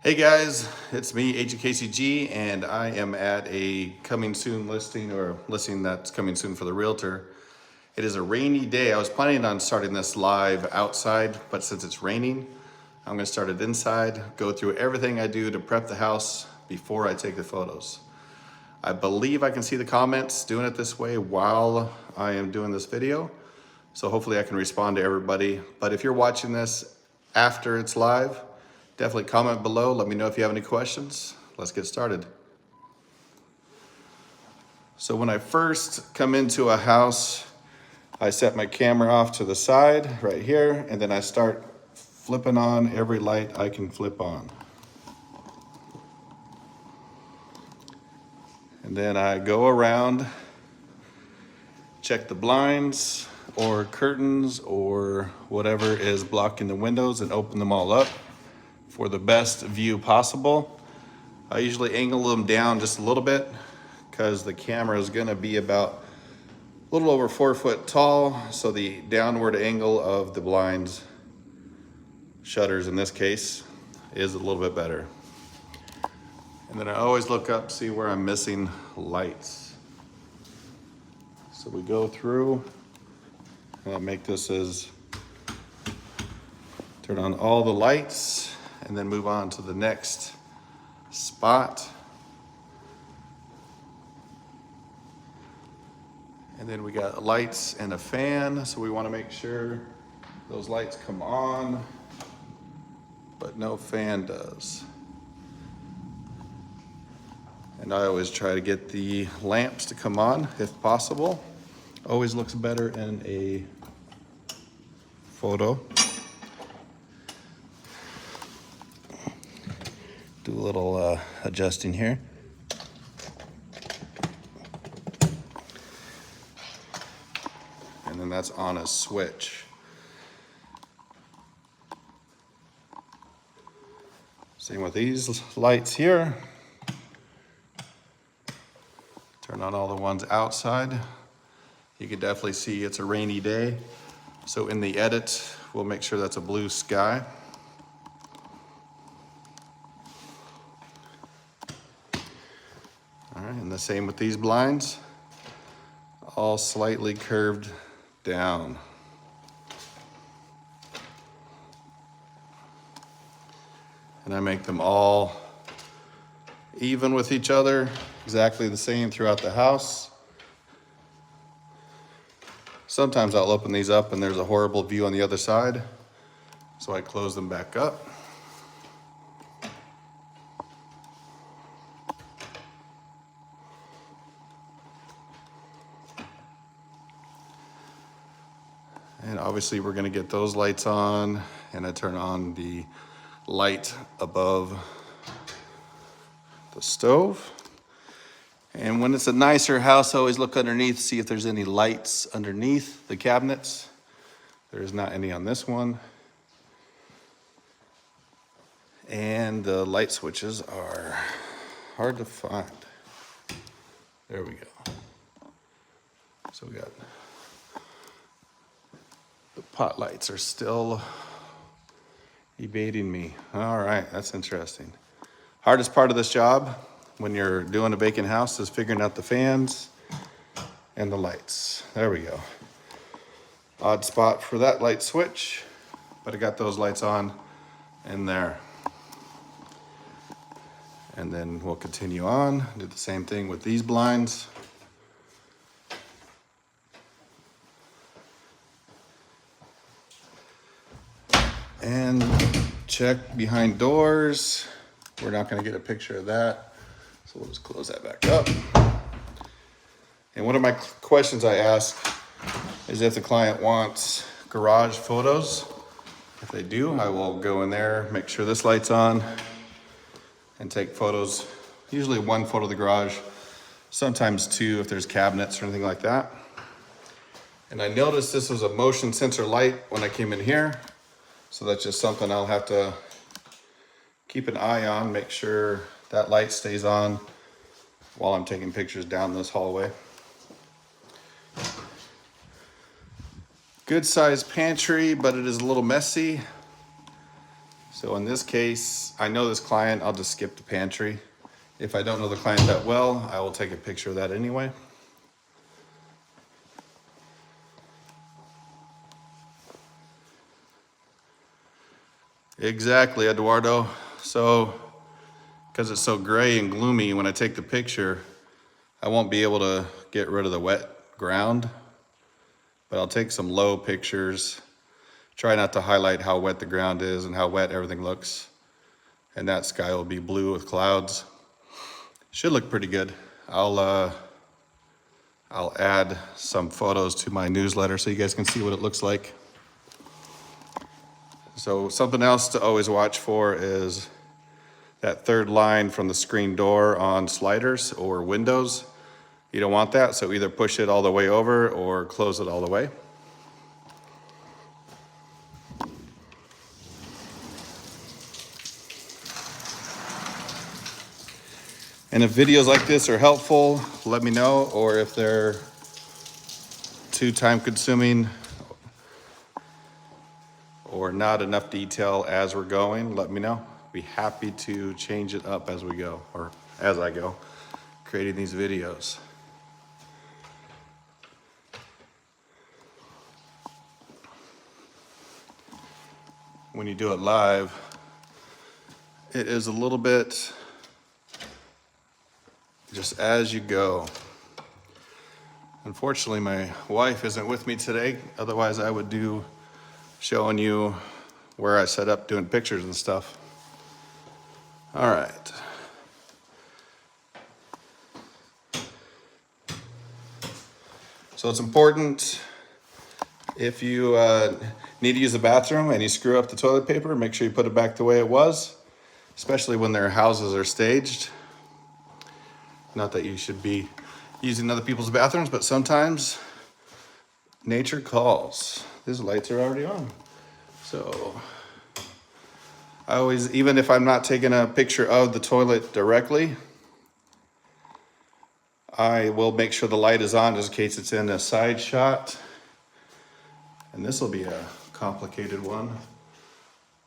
Hey guys, it's me, Agent KCG, and I am at a coming soon listing or listing that's coming soon for the realtor. It is a rainy day. I was planning on starting this live outside, but since it's raining, I'm gonna start it inside, go through everything I do to prep the house before I take the photos. I believe I can see the comments doing it this way while I am doing this video. So hopefully I can respond to everybody. But if you're watching this after it's live, definitely comment below. Let me know if you have any questions. Let's get started. So when I first come into a house, I set my camera off to the side right here, and then I start flipping on every light I can flip on. And then I go around, check the blinds or curtains or whatever is blocking the windows and open them all up for the best view possible. I usually angle them down just a little bit because the camera is gonna be about a little over 4 foot tall. So the downward angle of the blinds, shutters in this case, is a little bit better. And then I always look up, see where I'm missing lights. So we go through, and I'll make this as, turn on all the lights, and then move on to the next spot. And then we got lights and a fan, so we want to make sure those lights come on, but no fan does. And I always try to get the lamps to come on if possible. Always looks better in a photo. Do a little adjusting here. And then that's on a switch. Same with these lights here. Turn on all the ones outside. You can definitely see it's a rainy day. So in the edit, we'll make sure that's a blue sky. All right, and the same with these blinds, all slightly curved down. And I make them all even with each other, exactly the same throughout the house. Sometimes I'll open these up and there's a horrible view on the other side, so I close them back up. And obviously we're gonna get those lights on, and I turn on the light above the stove. And when it's a nicer house, I always look underneath, see if there's any lights underneath the cabinets. There is not any on this one. And the light switches are hard to find. There we go. So we got, the pot lights are still evading me. All right, that's interesting. Hardest part of this job when you're doing a vacant house is figuring out the fans and the lights. There we go. Odd spot for that light switch, but I got those lights on in there. And then we'll continue on, do the same thing with these blinds. And check behind doors. We're not gonna get a picture of that, so we'll just close that back up. And one of my questions I ask is if the client wants garage photos. If they do, I will go in there, make sure this light's on, and take photos, usually one photo of the garage, sometimes two if there's cabinets or anything like that. And I noticed this was a motion sensor light when I came in here, so that's just something I'll have to keep an eye on, make sure that light stays on while I'm taking pictures down this hallway. Good sized pantry, but it is a little messy. So So in this case, I know this client, I'll just skip the pantry. If I don't know the client that well, I will take a picture of that anyway. Exactly, Eduardo. So, because it's so gray and gloomy, when I take the picture, I won't be able to get rid of the wet ground, but I'll take some low pictures. Try not to highlight how wet the ground is and how wet everything looks. And that sky will be blue with clouds. Should look pretty good. I'll add some photos to my newsletter so you guys can see what it looks like. So something else to always watch for is that third line from the screen door on sliders or windows. You don't want that, so either push it all the way over or close it all the way. And if videos like this are helpful, let me know, or if they're too time consuming or not enough detail as we're going, let me know. Be happy to change it up as we go, or as I go, creating these videos. When you do it live, it is a little bit just as you go. Unfortunately, my wife isn't with me today. Otherwise, I would do showing you where I set up doing pictures and stuff. All right. So it's important if you need to use the bathroom and you screw up the toilet paper, make sure you put it back the way it was, especially when their houses are staged. Not that you should be using other people's bathrooms, but sometimes nature calls. These lights are already on. So I always, even if I'm not taking a picture of the toilet directly, I will make sure the light is on just in case it's in a side shot. And this will be a complicated one.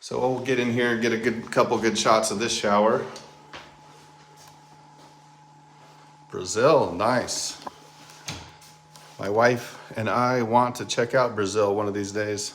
So we'll get in here and get a couple good shots of this shower. Brazil, nice. My wife and I want to check out Brazil one of these days.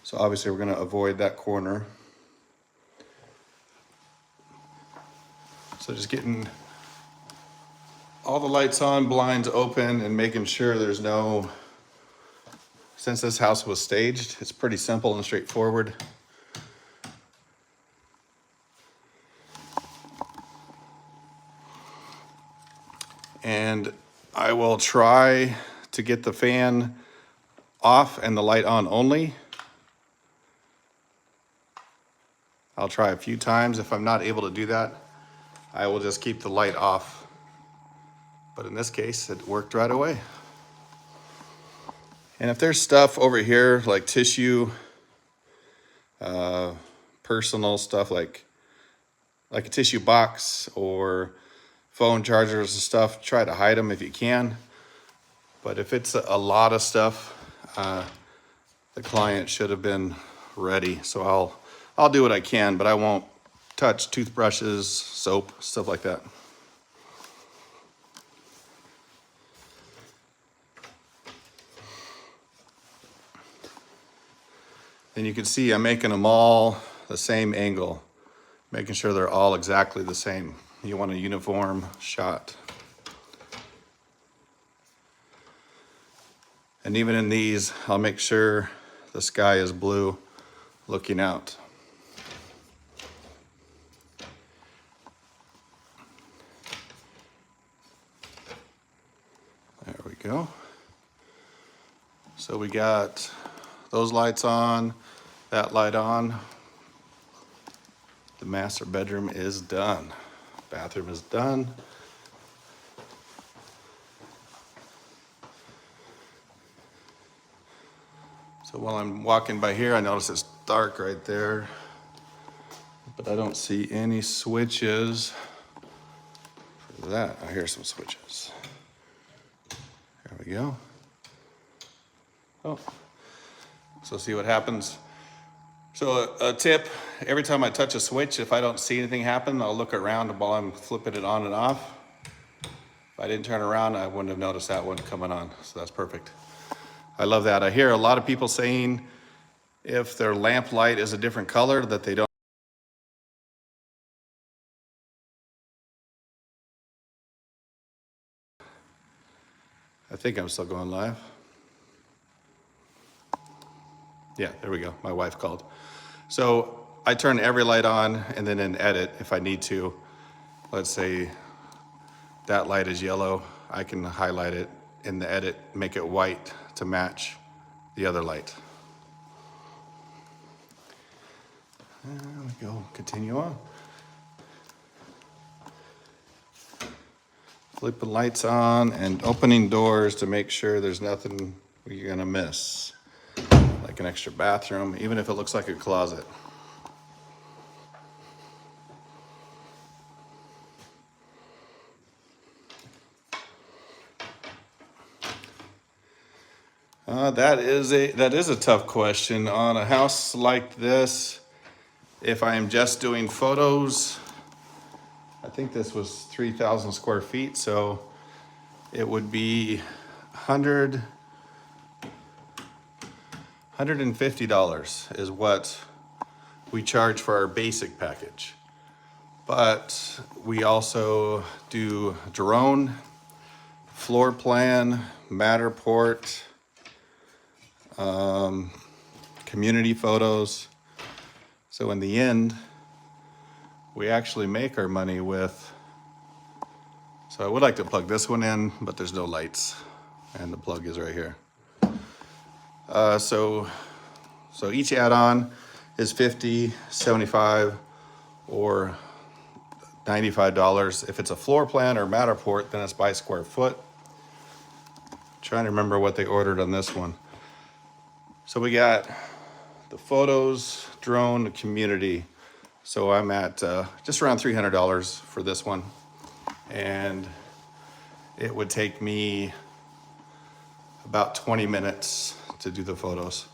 So obviously we're gonna avoid that corner. So just getting all the lights on, blinds open, and making sure there's no, since this house was staged, it's pretty simple and straightforward. And I will try to get the fan off and the light on only. I'll try a few times. If I'm not able to do that, I will just keep the light off. But in this case, it worked right away. And if there's stuff over here like tissue, personal stuff like a tissue box or phone chargers and stuff, try to hide them if you can. But if it's a lot of stuff, the client should have been ready. So I'll do what I can, but I won't touch toothbrushes, soap, stuff like that. And you can see I'm making them all the same angle, making sure they're all exactly the same. You want a uniform shot. And even in these, I'll make sure the sky is blue looking out. There we go. So we got those lights on, that light on. The master bedroom is done. Bathroom is done. So while I'm walking by here, I notice it's dark right there, but I don't see any switches for that. I hear some switches. There we go. Oh, so see what happens So a tip, every time I touch a switch, if I don't see anything happen, I'll look around while I'm flipping it on and off. If I didn't turn around, I wouldn't have noticed that one coming on. So that's perfect. I love that. I hear a lot of people saying if their lamp light is a different color that they don't. I think I'm still going live. Yeah, there we go. My wife called. So I turn every light on, and then in edit, if I need to, let's say that light is yellow, I can highlight it in the edit, make it white to match the other light. And there we go, continue on. Flipping lights on and opening doors to make sure there's nothing you're gonna miss. Like an extra bathroom, even if it looks like a closet. That is a tough question. On a house like this, if I am just doing photos, I think this was 3,000 square feet, so it would be $150 is what we charge for our basic package. But we also do drone, floor plan, Matterport, community photos. So in the end, we actually make our money with, so I would like to plug this one in, but there's no lights, and the plug is right here. So each add-on is $50, $75, or $95. If it's a floor plan or Matterport, then it's by square foot. Trying to remember what they ordered on this one. So we got the photos, drone, the community. So I'm at just around $300 for this one. And it would take me about 20 minutes to do the photos.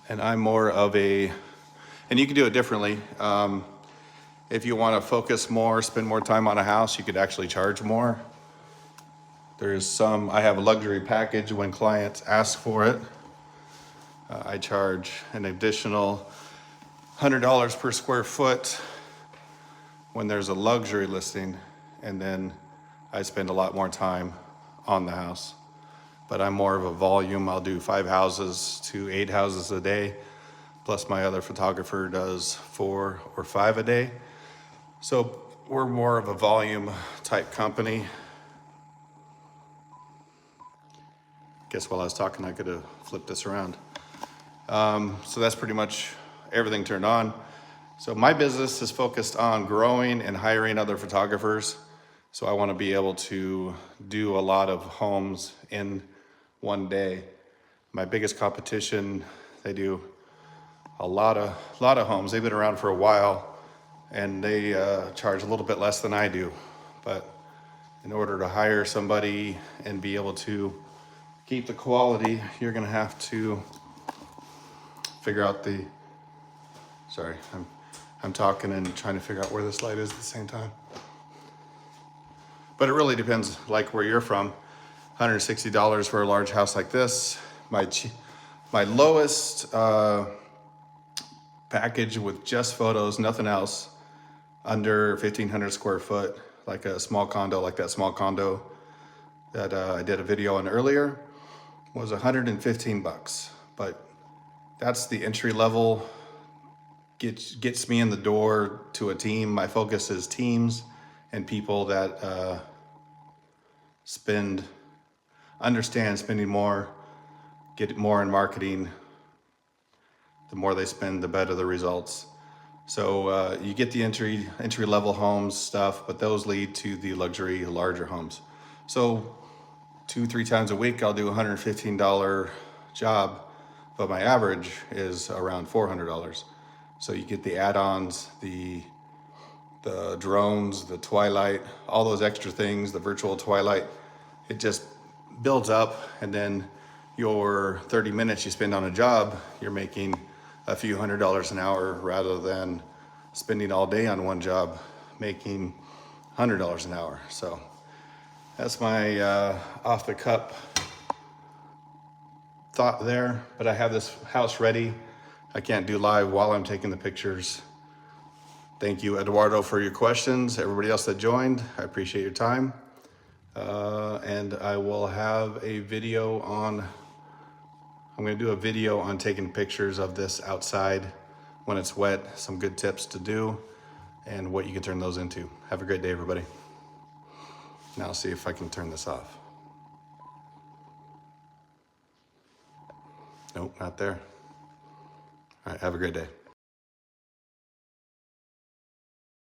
And I'm more of a, and you can do it differently. If you want to focus more, spend more time on a house, you could actually charge more. There's some, I have a luxury package when clients ask for it. I charge an additional $100 per square foot when there's a luxury listing, and then I spend a lot more time on the house. But I'm more of a volume. I'll do 5 houses to 8 houses a day, plus my other photographer does 4 or 5 a day. So we're more of a volume type company. Guess while I was talking, I could have flipped this around. So that's pretty much everything turned on. So my business is focused on growing and hiring other photographers. So I want to be able to do a lot of homes in one day. My biggest competition, they do a lot of homes. They've been around for a while, and they charge a little bit less than I do. But in order to hire somebody and be able to keep the quality, you're gonna have to figure out the, sorry, I'm talking and trying to figure out where this light is at the same time. But it really depends, like where you're from. $160 for a large house like this. My lowest package with just photos, nothing else, under 1,500 square foot, like a small condo, like that small condo that I did a video on earlier, was 115 bucks. But that's the entry level, gets me in the door to a team. My focus is teams and people that understand spending more, get more in marketing. The more they spend, the better the results. So you get the entry level homes stuff, but those lead to the luxury larger homes. So 2-3 times a week, I'll do a $115 job, but my average is around $400. So you get the add-ons, the drones, the twilight, all those extra things, the virtual twilight. It just builds up, and then your 30 minutes you spend on a job, you're making a few $100s an hour rather than spending all day on one job making $100 an hour. So that's my off the cup thought there, but I have this house ready. I can't do live while I'm taking the pictures. Thank you, Eduardo, for your questions. Everybody else that joined, I appreciate your time. And I will have a video on, I'm gonna do a video on taking pictures of this outside when it's wet, some good tips to do and what you can turn those into. Have a great day, everybody. Now I'll see if I can turn this off. Nope, not there. All right, have a great day.